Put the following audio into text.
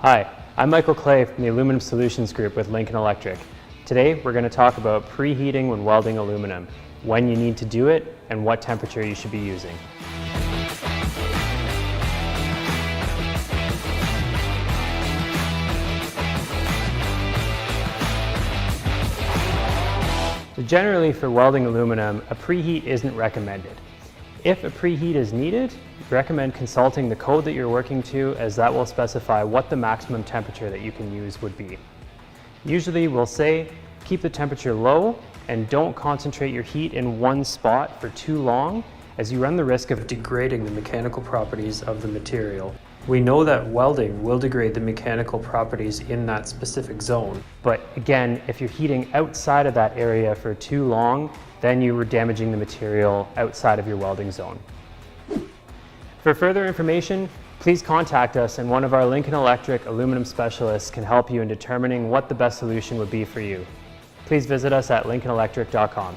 Hi, I'm Michael Clay from the Aluminum Solutions Group with Lincoln Electric. Today we're going to talk about preheating when welding aluminum, when you need to do it, and what temperature you should be using. So generally for welding aluminum, a preheat isn't recommended. If a preheat is needed, recommend consulting the code that you're working to, as that will specify what the maximum temperature that you can use would be. Usually we'll say keep the temperature low and don't concentrate your heat in one spot for too long, as you run the risk of degrading the mechanical properties of the material. We know that welding will degrade the mechanical properties in that specific zone, but again, if you're heating outside of that area for too long, then you were damaging the material outside of your welding zone. For further information, please contact us and one of our Lincoln Electric aluminum specialists can help you in determining what the best solution would be for you. Please visit us at lincolnelectric.com.